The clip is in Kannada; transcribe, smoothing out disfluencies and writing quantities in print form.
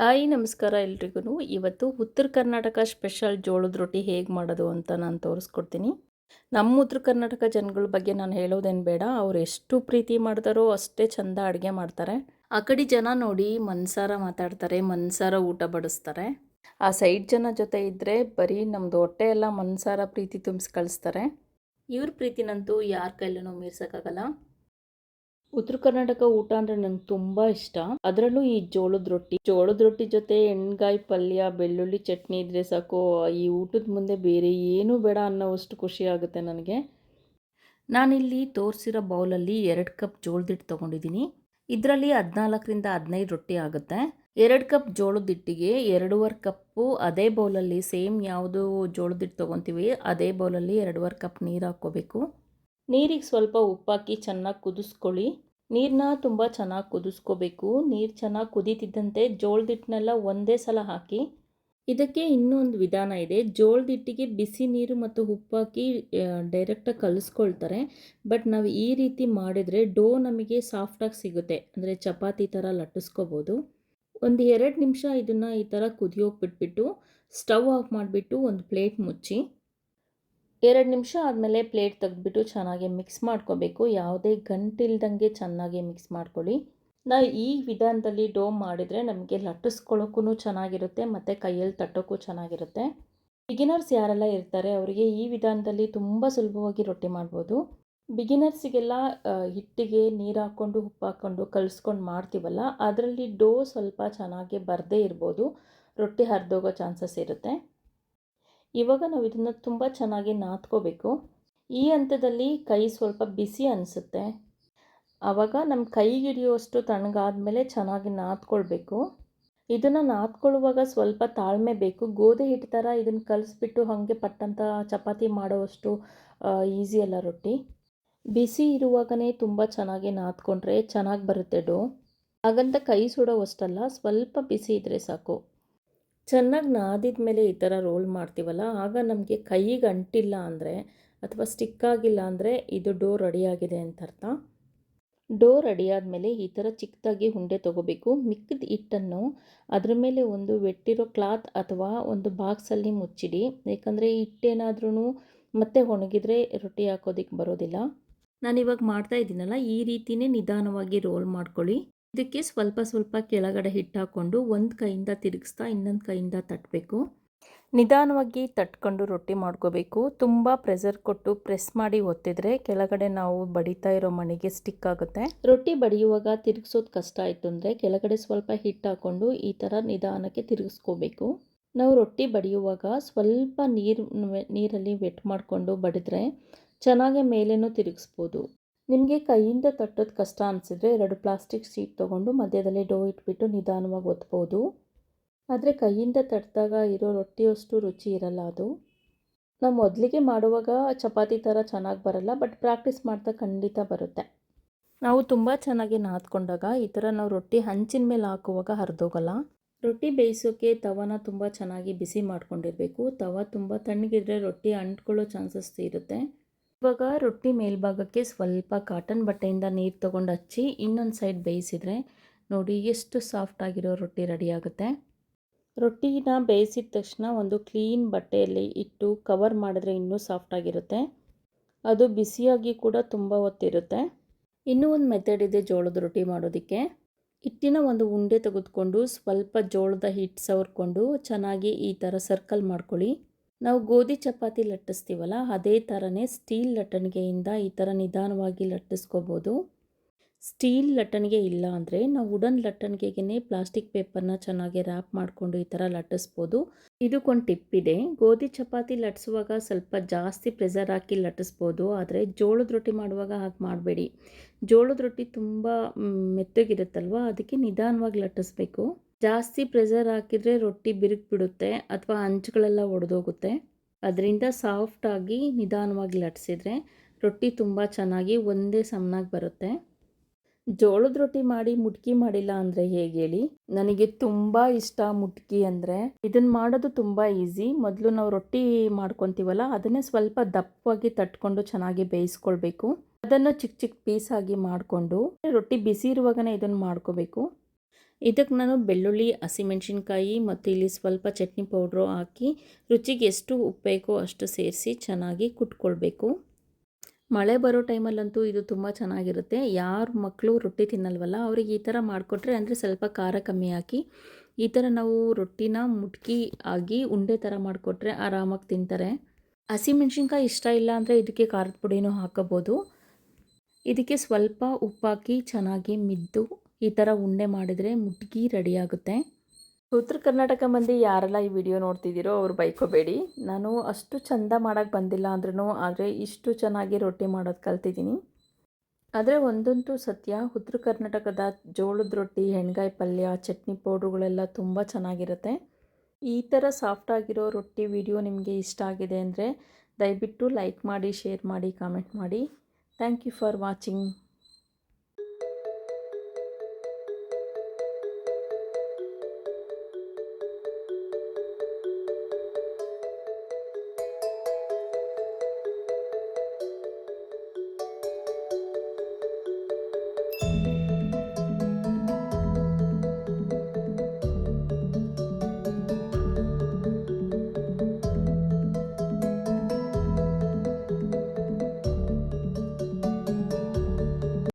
ಹಾಯ್ ನಮಸ್ಕಾರ ಎಲ್ರಿಗೂ. ಇವತ್ತು ಉತ್ತರ ಕರ್ನಾಟಕ ಸ್ಪೆಷಲ್ ಜೋಳದ ರೊಟ್ಟಿ ಹೇಗೆ ಮಾಡೋದು ಅಂತ ನಾನು ತೋರಿಸ್ಕೊಡ್ತೀನಿ. ನಮ್ಮ ಉತ್ತರ ಕರ್ನಾಟಕ ಜನಗಳ ಬಗ್ಗೆ ನಾನು ಹೇಳೋದೇನು ಬೇಡ, ಅವ್ರು ಎಷ್ಟು ಪ್ರೀತಿ ಮಾಡ್ತಾರೋ ಅಷ್ಟೇ ಚಂದ ಅಡುಗೆ ಮಾಡ್ತಾರೆ. ಆ ಕಡೆ ಜನ ನೋಡಿ ಮನ್ಸಾರ ಮಾತಾಡ್ತಾರೆ, ಮನ್ಸಾರ ಊಟ ಬಡಿಸ್ತಾರೆ. ಆ ಸೈಡ್ ಜನ ಜೊತೆ ಇದ್ದರೆ ಬರೀ ನಮ್ಮದು ಹೊಟ್ಟೆ ಎಲ್ಲ ಮನ್ಸಾರ ಪ್ರೀತಿ ತುಂಬಿಸಿ ಕಳಿಸ್ತಾರೆ. ಇವ್ರ ಪ್ರೀತಿನಂತೂ ಯಾರ ಕೈಲೂ ಮೀರ್ಸೋಕ್ಕಾಗಲ್ಲ. ಉತ್ತರ ಕರ್ನಾಟಕ ಊಟ ಅಂದರೆ ನಂಗೆ ತುಂಬ ಇಷ್ಟ. ಅದರಲ್ಲೂ ಈ ಜೋಳದ ರೊಟ್ಟಿ ಜೊತೆ ಎಣ್ಗಾಯಿ ಪಲ್ಯ, ಬೆಳ್ಳುಳ್ಳಿ ಚಟ್ನಿ ಇದ್ರೆ ಸಾಕು. ಈ ಊಟದ ಮುಂದೆ ಬೇರೆ ಏನೂ ಬೇಡ ಅನ್ನೋವಷ್ಟು ಖುಷಿ ಆಗುತ್ತೆ ನನಗೆ. ನಾನಿಲ್ಲಿ ತೋರಿಸಿರೋ ಬೌಲಲ್ಲಿ 2 ಕಪ್ ಜೋಳದ ಹಿಟ್ಟು ತೊಗೊಂಡಿದ್ದೀನಿ. ಇದರಲ್ಲಿ 14ರಿಂದ 15 ರೊಟ್ಟಿ ಆಗುತ್ತೆ. 2 ಕಪ್ ಜೋಳದ ಹಿಟ್ಟಿಗೆ 2.5 ಕಪ್ಪು ಅದೇ ಬೌಲಲ್ಲಿ ಸೇಮ್ ಯಾವುದು ಜೋಳದ ಹಿಟ್ಟು ತೊಗೊತೀವಿ ಅದೇ ಬೌಲಲ್ಲಿ 2.5 ಕಪ್ ನೀರು ಹಾಕ್ಕೋಬೇಕು. ನೀರಿಗೆ ಸ್ವಲ್ಪ ಉಪ್ಪಾಕಿ ಚೆನ್ನಾಗಿ ಕುದಿಸ್ಕೊಳ್ಳಿ. ನೀರನ್ನ ತುಂಬ ಚೆನ್ನಾಗಿ ಕುದಿಸ್ಕೋಬೇಕು. ನೀರು ಚೆನ್ನಾಗಿ ಕುದೀತಿದ್ದಂತೆ ಜೋಳದ ಹಿಟ್ಟನ್ನೆಲ್ಲ ಒಂದೇ ಸಲ ಹಾಕಿ. ಇದಕ್ಕೆ ಇನ್ನೊಂದು ವಿಧಾನ ಇದೆ. ಜೋಳದ ಹಿಟ್ಟಿಗೆ ಬಿಸಿ ನೀರು ಮತ್ತು ಉಪ್ಪಾಕಿ ಡೈರೆಕ್ಟಾಗಿ ಕಲಿಸ್ಕೊಳ್ತಾರೆ. ಬಟ್ ನಾವು ಈ ರೀತಿ ಮಾಡಿದರೆ ಡೋ ನಮಗೆ ಸಾಫ್ಟಾಗಿ ಸಿಗುತ್ತೆ. ಅಂದರೆ ಚಪಾತಿ ಥರ ಲಟ್ಟಿಸ್ಕೋಬೋದು. ಒಂದು 2 ನಿಮಿಷ ಇದನ್ನು ಈ ಥರ ಕುದಿಯೋಕೆ ಬಿಟ್ಬಿಟ್ಟು ಸ್ಟವ್ ಆಫ್ ಮಾಡಿಬಿಟ್ಟು ಒಂದು ಪ್ಲೇಟ್ ಮುಚ್ಚಿ 2 ನಿಮಿಷ ಆದಮೇಲೆ ಪ್ಲೇಟ್ ತೆಗೆದ್ಬಿಟ್ಟು ಚೆನ್ನಾಗಿ ಮಿಕ್ಸ್ ಮಾಡ್ಕೋಬೇಕು. ಯಾವುದೇ ಗಂಟಿಲ್ದಂಗೆ ಚೆನ್ನಾಗಿ ಮಿಕ್ಸ್ ಮಾಡ್ಕೊಳ್ಳಿ. ನಾವು ಈ ವಿಧಾನದಲ್ಲಿ ಡೋ ಮಾಡಿದರೆ ನಮಗೆ ಲಟ್ಟಿಸ್ಕೊಳ್ಳೋಕ್ಕೂ ಚೆನ್ನಾಗಿರುತ್ತೆ ಮತ್ತು ಕೈಯಲ್ಲಿ ತಟ್ಟೋಕ್ಕೂ ಚೆನ್ನಾಗಿರುತ್ತೆ. ಬಿಗಿನರ್ಸ್ ಯಾರೆಲ್ಲ ಇರ್ತಾರೆ ಅವರಿಗೆ ಈ ವಿಧಾನದಲ್ಲಿ ತುಂಬ ಸುಲಭವಾಗಿ ರೊಟ್ಟಿ ಮಾಡ್ಬೋದು. ಬಿಗಿನರ್ಸಿಗೆಲ್ಲ ಹಿಟ್ಟಿಗೆ ನೀರು ಹಾಕ್ಕೊಂಡು ಉಪ್ಪು ಹಾಕ್ಕೊಂಡು ಕಲಿಸ್ಕೊಂಡು ಮಾಡ್ತೀವಲ್ಲ, ಅದರಲ್ಲಿ ಡೋ ಸ್ವಲ್ಪ ಚೆನ್ನಾಗಿ ಬರದೇ ಇರ್ಬೋದು. ರೊಟ್ಟಿ ಹರಿದೋಗೋ ಚಾನ್ಸಸ್ ಇರುತ್ತೆ. ಇವಾಗ ನಾವು ಇದನ್ನು ತುಂಬ ಚೆನ್ನಾಗಿ ನಾದ್ಕೋಬೇಕು. ಈ ಹಂತದಲ್ಲಿ ಕೈ ಸ್ವಲ್ಪ ಬಿಸಿ ಅನಿಸುತ್ತೆ. ಆವಾಗ ನಮ್ಮ ಕೈಗೆ ಹಿಡಿಯುವಷ್ಟು ತಣ್ಣಗಾದ್ಮೇಲೆ ಚೆನ್ನಾಗಿ ನಾದ್ಕೊಳ್ಬೇಕು. ಇದನ್ನು ನಾದ್ಕೊಳ್ಳುವಾಗ ಸ್ವಲ್ಪ ತಾಳ್ಮೆ ಬೇಕು. ಗೋಧಿ ಹಿಟ್ಟು ಥರ ಇದನ್ನು ಕಲಿಸ್ಬಿಟ್ಟು ಹಾಗೆ ಪಟ್ಟಂತ ಚಪಾತಿ ಮಾಡೋವಷ್ಟು ಈಸಿ ಅಲ್ಲ ರೊಟ್ಟಿ. ಬಿಸಿ ಇರುವಾಗಲೇ ತುಂಬ ಚೆನ್ನಾಗಿ ನಾದ್ಕೊಂಡ್ರೆ ಚೆನ್ನಾಗಿ ಬರುತ್ತೆ ಡೋ. ಹಾಗಂತ ಕೈ ಸುಡೋವಷ್ಟಲ್ಲ, ಸ್ವಲ್ಪ ಬಿಸಿ ಇದ್ದರೆ ಸಾಕು. ಚೆನ್ನಾಗಿ ನಾದಿದ ಮೇಲೆ ಈ ಥರ ರೋಲ್ ಮಾಡ್ತೀವಲ್ಲ, ಆಗ ನಮಗೆ ಕೈಗೆ ಅಂಟಿಲ್ಲ ಅಂದರೆ ಅಥವಾ ಸ್ಟಿಕ್ ಆಗಿಲ್ಲ ಅಂದರೆ ಇದು ಡೋ ರೆಡಿಯಾಗಿದೆ ಅಂತ ಅರ್ಥ. ಡೋ ರೆಡಿ ಆದಮೇಲೆ ಈ ಥರ ಚಿಕ್ಕದಾಗಿ ಉಂಡೆ ತೊಗೋಬೇಕು. ಮಿಕ್ಕಿದ ಹಿಟ್ಟನ್ನು ಅದ್ರ ಮೇಲೆ ಒಂದು ವೆಟ್ಟಿರೋ ಕ್ಲಾತ್ ಅಥವಾ ಒಂದು ಬಾಕ್ಸಲ್ಲಿ ಮುಚ್ಚಿಡಿ. ಯಾಕಂದರೆ ಹಿಟ್ಟೇನಾದ್ರೂ ಮತ್ತೆ ಒಣಗಿದ್ರೆ ರೊಟ್ಟಿ ಹಾಕೋದಕ್ಕೆ ಬರೋದಿಲ್ಲ. ನಾನಿವಾಗ ಮಾಡ್ತಾ ಇದ್ದೀನಲ್ಲ, ಈ ರೀತಿಯೇ ನಿಧಾನವಾಗಿ ರೋಲ್ ಮಾಡ್ಕೊಳ್ಳಿ. ಇದಕ್ಕೆ ಸ್ವಲ್ಪ ಸ್ವಲ್ಪ ಕೆಳಗಡೆ ಹಿಟ್ಟು ಹಾಕ್ಕೊಂಡು ಒಂದು ಕೈಯಿಂದ ತಿರುಗಿಸ್ತಾ ಇನ್ನೊಂದು ಕೈಯಿಂದ ತಟ್ಟಬೇಕು. ನಿಧಾನವಾಗಿ ತಟ್ಕೊಂಡು ರೊಟ್ಟಿ ಮಾಡ್ಕೋಬೇಕು. ತುಂಬ ಪ್ರೆಷರ್ ಕೊಟ್ಟು ಪ್ರೆಸ್ ಮಾಡಿ ಒತ್ತಿದ್ರೆ ಕೆಳಗಡೆ ನಾವು ಬಡಿತಾ ಇರೋ ಮಣಿಗೆ ಸ್ಟಿಕ್ ಆಗುತ್ತೆ. ರೊಟ್ಟಿ ಬಡಿಯುವಾಗ ತಿರುಗಿಸೋದು ಕಷ್ಟ ಆಯಿತು ಅಂದರೆ ಕೆಳಗಡೆ ಸ್ವಲ್ಪ ಹಿಟ್ಟು ಹಾಕ್ಕೊಂಡು ಈ ಥರ ನಿಧಾನಕ್ಕೆ ತಿರುಗಿಸ್ಕೋಬೇಕು. ನಾವು ರೊಟ್ಟಿ ಬಡಿಯುವಾಗ ಸ್ವಲ್ಪ ನೀರಲ್ಲಿ ವೆಟ್ ಮಾಡಿಕೊಂಡು ಬಡಿದ್ರೆ ಚೆನ್ನಾಗಿ ಮೇಲೇನೂ ತಿರುಗಿಸ್ಬೋದು. ನಿಮಗೆ ಕೈಯಿಂದ ತಟ್ಟೋದು ಕಷ್ಟ ಅನಿಸಿದ್ರೆ 2 ಪ್ಲಾಸ್ಟಿಕ್ ಶೀಟ್ ತೊಗೊಂಡು ಮಧ್ಯದಲ್ಲಿ ಡೋ ಇಟ್ಬಿಟ್ಟು ನಿಧಾನವಾಗಿ ಒತ್ಬೋದು. ಆದರೆ ಕೈಯಿಂದ ತಟ್ಟಿದಾಗ ಇರೋ ರೊಟ್ಟಿಯಷ್ಟು ರುಚಿ ಇರಲ್ಲ ಅದು. ನಾವು ಮೊದಲಿಗೆ ಮಾಡುವಾಗ ಚಪಾತಿ ಥರ ಚೆನ್ನಾಗಿ ಬರಲ್ಲ, ಬಟ್ ಪ್ರಾಕ್ಟೀಸ್ ಮಾಡ್ತಾ ಖಂಡಿತ ಬರುತ್ತೆ. ನಾವು ತುಂಬ ಚೆನ್ನಾಗಿ ನಾದ್ಕೊಂಡಾಗ ಈ ಥರ ನಾವು ರೊಟ್ಟಿ ಹಂಚಿನ ಮೇಲೆ ಹಾಕುವಾಗ ಹರಿದೋಗಲ್ಲ. ರೊಟ್ಟಿ ಬೇಯಿಸೋಕ್ಕೆ ತವಾನ ತುಂಬ ಚೆನ್ನಾಗಿ ಬಿಸಿ ಮಾಡ್ಕೊಂಡಿರಬೇಕು. ತವ ತುಂಬ ತಣ್ಣಗಿದ್ರೆ ರೊಟ್ಟಿ ಅಂಟ್ಕೊಳ್ಳೋ ಚಾನ್ಸಸ್ ಇರುತ್ತೆ. ಇವಾಗ ರೊಟ್ಟಿ ಮೇಲ್ಭಾಗಕ್ಕೆ ಸ್ವಲ್ಪ ಕಾಟನ್ ಬಟ್ಟೆಯಿಂದ ನೀರು ತೊಗೊಂಡು ಹಚ್ಚಿ ಇನ್ನೊಂದು ಸೈಡ್ ಬೇಯಿಸಿದರೆ ನೋಡಿ ಎಷ್ಟು ಸಾಫ್ಟ್ ಆಗಿರೋ ರೊಟ್ಟಿ ರೆಡಿ ಆಗುತ್ತೆ. ರೊಟ್ಟಿನ ಬೇಯಿಸಿದ ತಕ್ಷಣ ಒಂದು ಕ್ಲೀನ್ ಬಟ್ಟೆಯಲ್ಲಿ ಇಟ್ಟು ಕವರ್ ಮಾಡಿದ್ರೆ ಇನ್ನೂ ಸಾಫ್ಟಾಗಿರುತ್ತೆ. ಅದು ಬಿಸಿಯಾಗಿ ಕೂಡ ತುಂಬ ಹೊತ್ತಿರುತ್ತೆ. ಇನ್ನೂ ಒಂದು ಮೆಥಡ್ ಇದೆ ಜೋಳದ ರೊಟ್ಟಿ ಮಾಡೋದಕ್ಕೆ. ಹಿಟ್ಟಿನ ಒಂದು ಉಂಡೆ ತೆಗೆದುಕೊಂಡು ಸ್ವಲ್ಪ ಜೋಳದ ಹಿಟ್ಟು ಸವರ್ಕೊಂಡು ಚೆನ್ನಾಗಿ ಈ ಥರ ಸರ್ಕಲ್ ಮಾಡ್ಕೊಳ್ಳಿ. ನಾವು ಗೋಧಿ ಚಪಾತಿ ಲಟ್ಟಿಸ್ತೀವಲ್ಲ, ಅದೇ ಥರನೇ ಸ್ಟೀಲ್ ಲಟ್ಟಣಿಗೆಯಿಂದ ಈ ಥರ ನಿಧಾನವಾಗಿ ಲಟ್ಟಿಸ್ಕೋಬೋದು. ಸ್ಟೀಲ್ ಲಟ್ಟಣಿಗೆ ಇಲ್ಲ ಅಂದರೆ ನಾವು ವುಡನ್ ಲಟ್ಟಣಿಗೆಗೇ ಪ್ಲಾಸ್ಟಿಕ್ ಪೇಪರ್ನ ಚೆನ್ನಾಗಿ ರ್ಯಾಪ್ ಮಾಡಿಕೊಂಡು ಈ ಥರ ಲಟ್ಟಿಸ್ಬೋದು. ಇದಕ್ಕೊಂದು ಟಿಪ್ ಇದೆ. ಗೋಧಿ ಚಪಾತಿ ಲಟ್ಟಿಸುವಾಗ ಸ್ವಲ್ಪ ಜಾಸ್ತಿ ಪ್ರೆಷರ್ ಹಾಕಿ ಲಟ್ಟಿಸ್ಬೋದು, ಆದರೆ ಜೋಳದ ರೊಟ್ಟಿ ಮಾಡುವಾಗ ಹಾಗೆ ಮಾಡಬೇಡಿ. ಜೋಳದ ರೊಟ್ಟಿ ತುಂಬ ಮೆತ್ತಗಿರುತ್ತಲ್ವ, ಅದಕ್ಕೆ ನಿಧಾನವಾಗಿ ಲಟ್ಟಿಸ್ಬೇಕು. ಜಾಸ್ತಿ ಪ್ರೆಷರ್ ಹಾಕಿದರೆ ರೊಟ್ಟಿ ಬಿರುಕು ಅಥವಾ ಅಂಚುಗಳೆಲ್ಲ ಒಡೆದೋಗುತ್ತೆ. ಅದರಿಂದ ಸಾಫ್ಟಾಗಿ ನಿಧಾನವಾಗಿ ಲಟ್ಟಿಸಿದ್ರೆ ರೊಟ್ಟಿ ತುಂಬ ಚೆನ್ನಾಗಿ ಒಂದೇ ಸಮನಾಗಿ ಬರುತ್ತೆ. ಜೋಳದ ರೊಟ್ಟಿ ಮಾಡಿ ಮುಟ್ಕಿ ಮಾಡಿಲ್ಲ ಅಂದರೆ ಹೇಗೆ ಹೇಳಿ? ನನಗೆ ತುಂಬ ಇಷ್ಟ ಮುಟ್ಕಿ ಅಂದರೆ. ಇದನ್ನು ಮಾಡೋದು ತುಂಬ ಈಸಿ. ಮೊದಲು ನಾವು ರೊಟ್ಟಿ ಮಾಡ್ಕೊತೀವಲ್ಲ, ಅದನ್ನೇ ಸ್ವಲ್ಪ ದಪ್ಪವಾಗಿ ತಟ್ಕೊಂಡು ಚೆನ್ನಾಗಿ ಬೇಯಿಸ್ಕೊಳ್ಬೇಕು. ಅದನ್ನು ಚಿಕ್ಕ ಚಿಕ್ಕ ಪೀಸಾಗಿ ಮಾಡಿಕೊಂಡು ರೊಟ್ಟಿ ಬಿಸಿ ಇರುವಾಗನೇ ಇದನ್ನು ಮಾಡ್ಕೋಬೇಕು. ಇದಕ್ಕೆ ನಾನು ಬೆಳ್ಳುಳ್ಳಿ, ಹಸಿಮೆಣಸಿನ್ಕಾಯಿ ಮತ್ತು ಇಲ್ಲಿ ಸ್ವಲ್ಪ ಚಟ್ನಿ ಪೌಡ್ರು ಹಾಕಿ ರುಚಿಗೆ ಎಷ್ಟು ಉಪ್ಪು ಬೇಕೋ ಅಷ್ಟು ಸೇರಿಸಿ ಚೆನ್ನಾಗಿ ಕುಟ್ಕೊಳ್ಬೇಕು. ಮಳೆ ಬರೋ ಟೈಮಲ್ಲಂತೂ ಇದು ತುಂಬ ಚೆನ್ನಾಗಿರುತ್ತೆ. ಯಾರು ಮಕ್ಕಳು ರೊಟ್ಟಿ ತಿನ್ನಲ್ವಲ್ಲ ಅವ್ರಿಗೆ ಈ ಥರ ಮಾಡಿಕೊಟ್ರೆ, ಅಂದರೆ ಸ್ವಲ್ಪ ಖಾರ ಕಮ್ಮಿ ಹಾಕಿ ಈ ಥರ ನಾವು ರೊಟ್ಟಿನ ಮುಟ್ಕಿ ಆಗಿ ಉಂಡೆ ಥರ ಮಾಡಿಕೊಟ್ರೆ ಆರಾಮಾಗಿ ತಿಂತಾರೆ. ಹಸಿಮೆಣ್ಸಿನ್ಕಾಯಿ ಇಷ್ಟ ಇಲ್ಲ ಅಂದರೆ ಇದಕ್ಕೆ ಖಾರದ ಪುಡಿನೂ ಹಾಕೋಬೋದು. ಇದಕ್ಕೆ ಸ್ವಲ್ಪ ಉಪ್ಪಾಕಿ ಚೆನ್ನಾಗಿ ಮಿದ್ದು ಈ ಥರ ಉಂಡೆ ಮಾಡಿದರೆ ಮುಟ್ಗಿ ರೆಡಿಯಾಗುತ್ತೆ. ಉತ್ತರ ಕರ್ನಾಟಕ ಮಂದಿ ಯಾರೆಲ್ಲ ಈ ವಿಡಿಯೋ ನೋಡ್ತಿದ್ದೀರೋ ಅವ್ರು ಬೈಕೋಬೇಡಿ. ನಾನು ಅಷ್ಟು ಚೆಂದ ಮಾಡೋಕ್ಕೆ ಬಂದಿಲ್ಲ ಅಂದ್ರೂ ಆದರೆ ಇಷ್ಟು ಚೆನ್ನಾಗಿ ರೊಟ್ಟಿ ಮಾಡೋದು ಕಲ್ತಿದ್ದೀನಿ. ಆದರೆ ಒಂದಂತೂ ಸತ್ಯ, ಉತ್ತರ ಕರ್ನಾಟಕದ ಜೋಳದ ರೊಟ್ಟಿ, ಎಣ್ಗಾಯಿ ಪಲ್ಯ, ಚಟ್ನಿ ಪೌಡ್ರುಗಳೆಲ್ಲ ತುಂಬ ಚೆನ್ನಾಗಿರುತ್ತೆ. ಈ ಥರ ಸಾಫ್ಟಾಗಿರೋ ರೊಟ್ಟಿ ವಿಡಿಯೋ ನಿಮಗೆ ಇಷ್ಟ ಆಗಿದೆ ಅಂದರೆ ದಯವಿಟ್ಟು ಲೈಕ್ ಮಾಡಿ, ಶೇರ್ ಮಾಡಿ, ಕಾಮೆಂಟ್ ಮಾಡಿ. Thank you for watching.